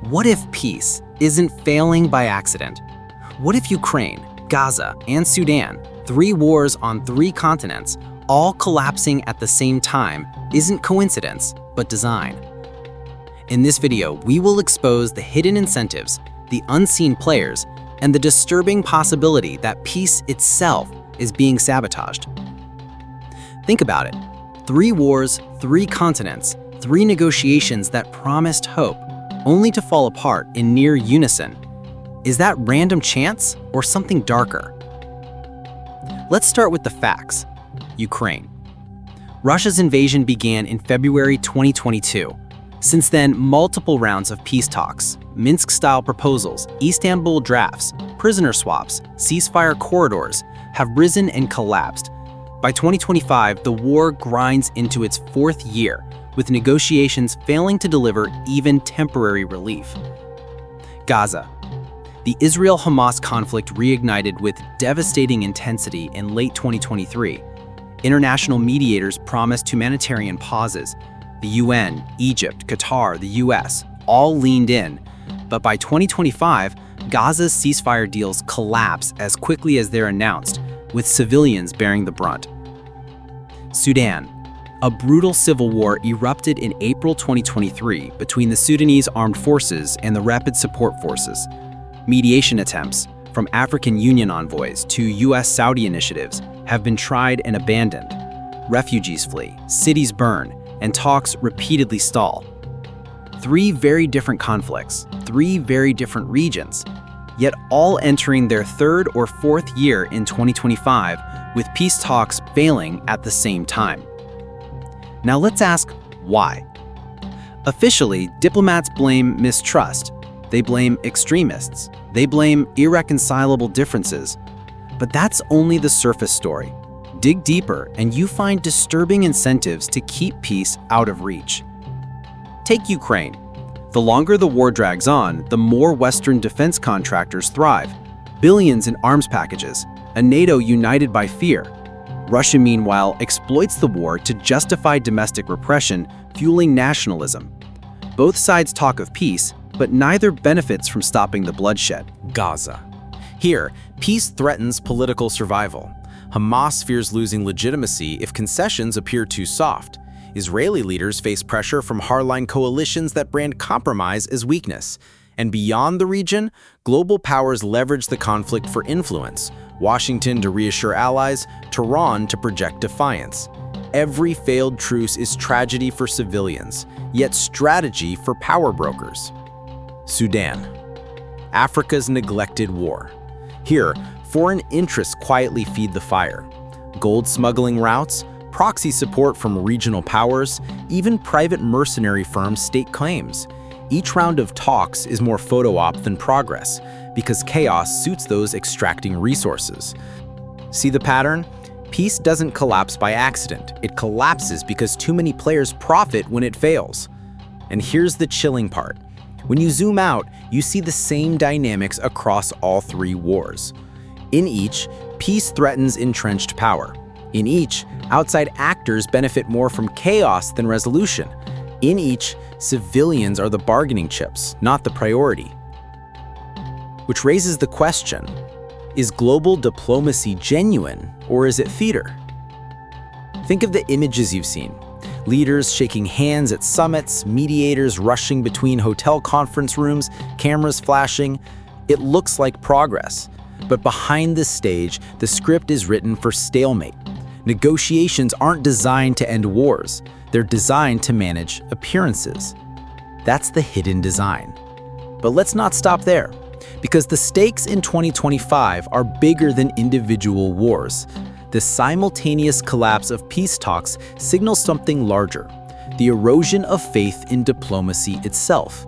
What if peace isn't failing by accident? What if Ukraine, Gaza, and Sudan, 3 wars on 3 continents, all collapsing at the same time, isn't coincidence, but design? In this video, we will expose the hidden incentives, the unseen players, and the disturbing possibility that peace itself is being sabotaged. Think about it. 3 wars, 3 continents, 3 negotiations that promised hope, only to fall apart in near unison. Is that random chance or something darker? Let's start with the facts. Ukraine. Russia's invasion began in February 2022. Since then, multiple rounds of peace talks, Minsk-style proposals, Istanbul drafts, prisoner swaps, ceasefire corridors have risen and collapsed. By 2025, the war grinds into its 4th year, with negotiations failing to deliver even temporary relief. Gaza. The Israel-Hamas conflict reignited with devastating intensity in late 2023. International mediators promised humanitarian pauses. The UN, Egypt, Qatar, the US, all leaned in. But by 2025, Gaza's ceasefire deals collapse as quickly as they're announced, with civilians bearing the brunt. Sudan. A brutal civil war erupted in April 2023 between the Sudanese armed forces and the Rapid Support Forces. Mediation attempts, from African Union envoys to US-Saudi initiatives, have been tried and abandoned. Refugees flee, cities burn, and talks repeatedly stall. 3 very different conflicts, 3 very different regions, yet all entering their 3rd or 4th year in 2025, with peace talks failing at the same time. Now let's ask why. Officially, diplomats blame mistrust. They blame extremists. They blame irreconcilable differences. But that's only the surface story. Dig deeper and you find disturbing incentives to keep peace out of reach. Take Ukraine. The longer the war drags on, the more Western defense contractors thrive. Billions in arms packages, a NATO united by fear. Russia, meanwhile, exploits the war to justify domestic repression, fueling nationalism. Both sides talk of peace, but neither benefits from stopping the bloodshed. Gaza. Here, peace threatens political survival. Hamas fears losing legitimacy if concessions appear too soft. Israeli leaders face pressure from hardline coalitions that brand compromise as weakness. And beyond the region, global powers leverage the conflict for influence. Washington to reassure allies, Tehran to project defiance. Every failed truce is tragedy for civilians, yet strategy for power brokers. Sudan. Africa's neglected war. Here, foreign interests quietly feed the fire. Gold smuggling routes, proxy support from regional powers, even private mercenary firms stake claims. Each round of talks is more photo op than progress, because chaos suits those extracting resources. See the pattern? Peace doesn't collapse by accident. It collapses because too many players profit when it fails. And here's the chilling part. When you zoom out, you see the same dynamics across all 3 wars. In each, peace threatens entrenched power. In each, outside actors benefit more from chaos than resolution. In each, civilians are the bargaining chips, not the priority. Which raises the question, is global diplomacy genuine, or is it theater? Think of the images you've seen. Leaders shaking hands at summits, mediators rushing between hotel conference rooms, cameras flashing. It looks like progress. But behind the stage, the script is written for stalemate. Negotiations aren't designed to end wars. They're designed to manage appearances. That's the hidden design. But let's not stop there, because the stakes in 2025 are bigger than individual wars. The simultaneous collapse of peace talks signals something larger, the erosion of faith in diplomacy itself.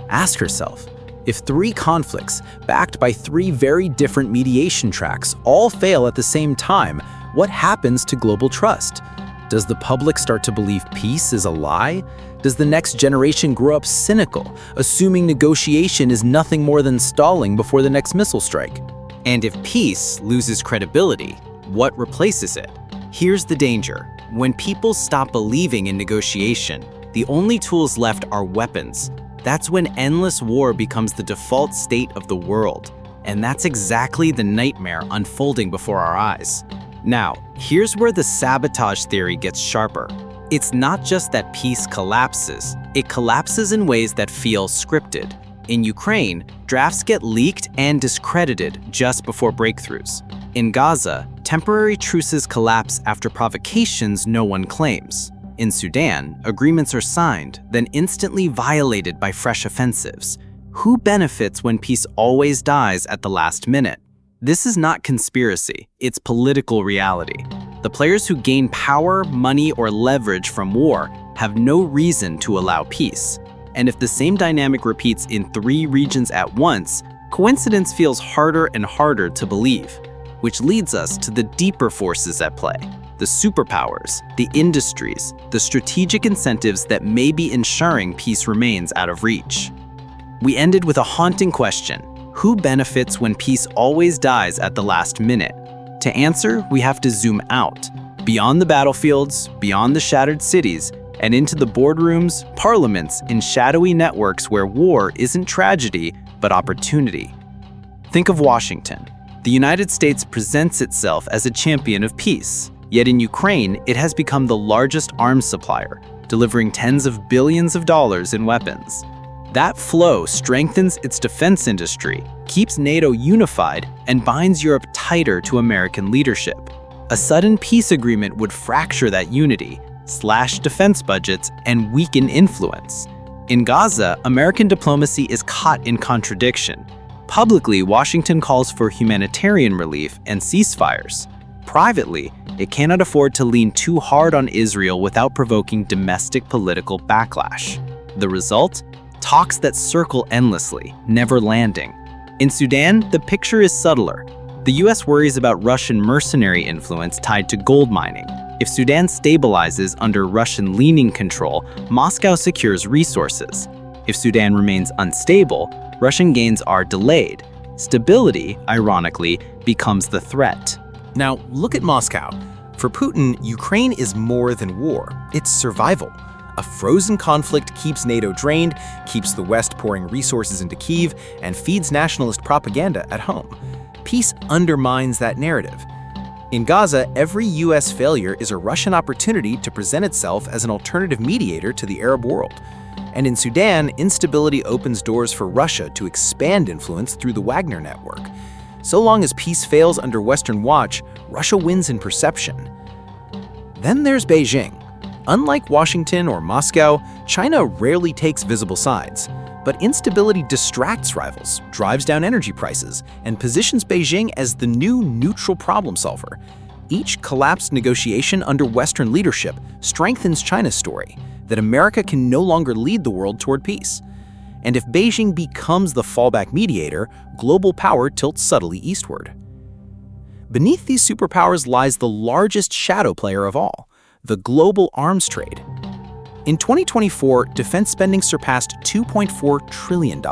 Ask yourself, if 3 conflicts, backed by 3 very different mediation tracks, all fail at the same time, what happens to global trust? Does the public start to believe peace is a lie? Does the next generation grow up cynical, assuming negotiation is nothing more than stalling before the next missile strike? And if peace loses credibility, what replaces it? Here's the danger. When people stop believing in negotiation, the only tools left are weapons. That's when endless war becomes the default state of the world. And that's exactly the nightmare unfolding before our eyes. Now, here's where the sabotage theory gets sharper. It's not just that peace collapses, it collapses in ways that feel scripted. In Ukraine, drafts get leaked and discredited just before breakthroughs. In Gaza, temporary truces collapse after provocations no one claims. In Sudan, agreements are signed, then instantly violated by fresh offensives. Who benefits when peace always dies at the last minute? This is not conspiracy, it's political reality. The players who gain power, money, or leverage from war have no reason to allow peace. And if the same dynamic repeats in 3 regions at once, coincidence feels harder and harder to believe. Which leads us to the deeper forces at play. The superpowers, the industries, the strategic incentives that may be ensuring peace remains out of reach. We ended with a haunting question. Who benefits when peace always dies at the last minute? To answer, we have to zoom out, beyond the battlefields, beyond the shattered cities, and into the boardrooms, parliaments, and shadowy networks where war isn't tragedy, but opportunity. Think of Washington. The United States presents itself as a champion of peace, yet in Ukraine, it has become the largest arms supplier, delivering tens of billions of dollars in weapons. That flow strengthens its defense industry, keeps NATO unified, and binds Europe tighter to American leadership. A sudden peace agreement would fracture that unity, slash defense budgets, and weaken influence. In Gaza, American diplomacy is caught in contradiction. Publicly, Washington calls for humanitarian relief and ceasefires. Privately, it cannot afford to lean too hard on Israel without provoking domestic political backlash. The result? Talks that circle endlessly, never landing. In Sudan, the picture is subtler. The US worries about Russian mercenary influence tied to gold mining. If Sudan stabilizes under Russian-leaning control, Moscow secures resources. If Sudan remains unstable, Russian gains are delayed. Stability, ironically, becomes the threat. Now, look at Moscow. For Putin, Ukraine is more than war. It's survival. A frozen conflict keeps NATO drained, keeps the West pouring resources into Kyiv, and feeds nationalist propaganda at home. Peace undermines that narrative. In Gaza, every US failure is a Russian opportunity to present itself as an alternative mediator to the Arab world. And in Sudan, instability opens doors for Russia to expand influence through the Wagner network. So long as peace fails under Western watch, Russia wins in perception. Then there's Beijing. Unlike Washington or Moscow, China rarely takes visible sides. But instability distracts rivals, drives down energy prices, and positions Beijing as the new neutral problem solver. Each collapsed negotiation under Western leadership strengthens China's story, that America can no longer lead the world toward peace. And if Beijing becomes the fallback mediator, global power tilts subtly eastward. Beneath these superpowers lies the largest shadow player of all, the global arms trade. In 2024, defense spending surpassed $2.4 trillion.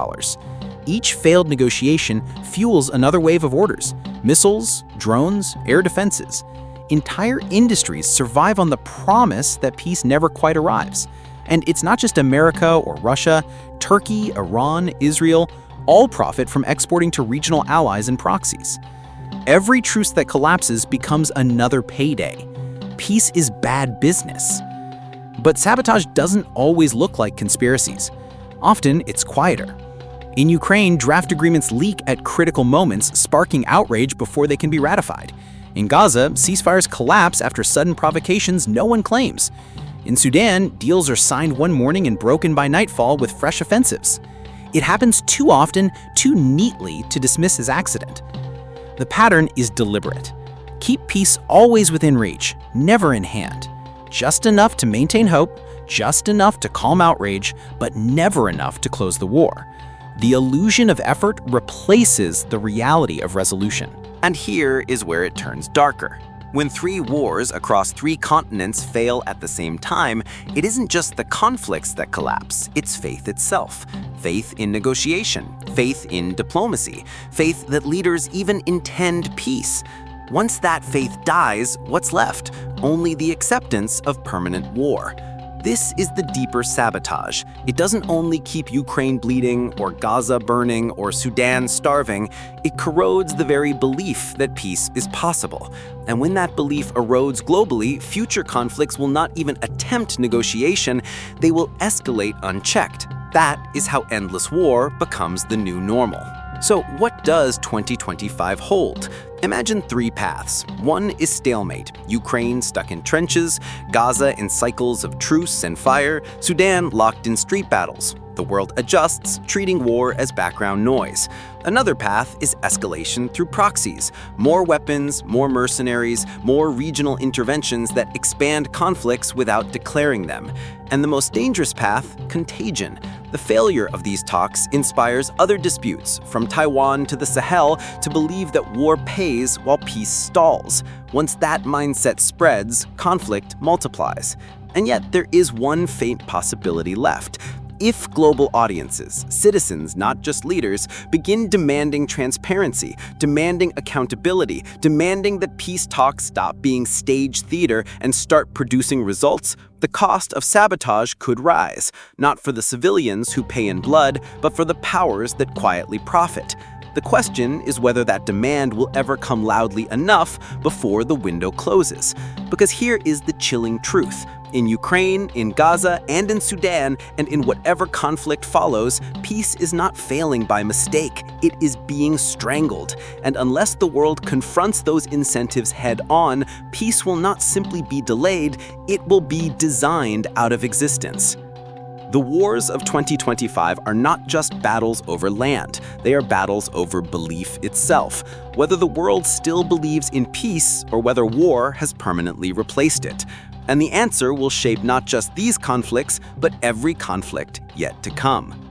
Each failed negotiation fuels another wave of orders: missiles, drones, air defenses. Entire industries survive on the promise that peace never quite arrives. And it's not just America or Russia. Turkey, Iran, Israel all profit from exporting to regional allies and proxies. Every truce that collapses becomes another payday. Peace is bad business. But sabotage doesn't always look like conspiracies. Often, it's quieter. In Ukraine, draft agreements leak at critical moments, sparking outrage before they can be ratified. In Gaza, ceasefires collapse after sudden provocations no one claims. In Sudan, deals are signed one morning and broken by nightfall with fresh offensives. It happens too often, too neatly to dismiss as accident. The pattern is deliberate. Keep peace always within reach, never in hand. Just enough to maintain hope, just enough to calm outrage, but never enough to close the war. The illusion of effort replaces the reality of resolution. And here is where it turns darker. When 3 wars across 3 continents fail at the same time, it isn't just the conflicts that collapse, it's faith itself. Faith in negotiation, faith in diplomacy, faith that leaders even intend peace. Once that faith dies, what's left? Only the acceptance of permanent war. This is the deeper sabotage. It doesn't only keep Ukraine bleeding, or Gaza burning, or Sudan starving, it corrodes the very belief that peace is possible. And when that belief erodes globally, future conflicts will not even attempt negotiation, they will escalate unchecked. That is how endless war becomes the new normal. So what does 2025 hold? Imagine three paths. One is stalemate, Ukraine stuck in trenches, Gaza in cycles of truce and fire, Sudan locked in street battles. The world adjusts, treating war as background noise. Another path is escalation through proxies. More weapons, more mercenaries, more regional interventions that expand conflicts without declaring them. And the most dangerous path, contagion. The failure of these talks inspires other disputes, from Taiwan to the Sahel, to believe that war pays while peace stalls. Once that mindset spreads, conflict multiplies. And yet there is one faint possibility left. If global audiences, citizens, not just leaders, begin demanding transparency, demanding accountability, demanding that peace talks stop being stage theater and start producing results, the cost of sabotage could rise, not for the civilians who pay in blood, but for the powers that quietly profit. The question is whether that demand will ever come loudly enough before the window closes. Because here is the chilling truth. In Ukraine, in Gaza, and in Sudan, and in whatever conflict follows, peace is not failing by mistake. It is being strangled. And unless the world confronts those incentives head-on, peace will not simply be delayed, it will be designed out of existence. The wars of 2025 are not just battles over land, they are battles over belief itself, whether the world still believes in peace or whether war has permanently replaced it. And the answer will shape not just these conflicts, but every conflict yet to come.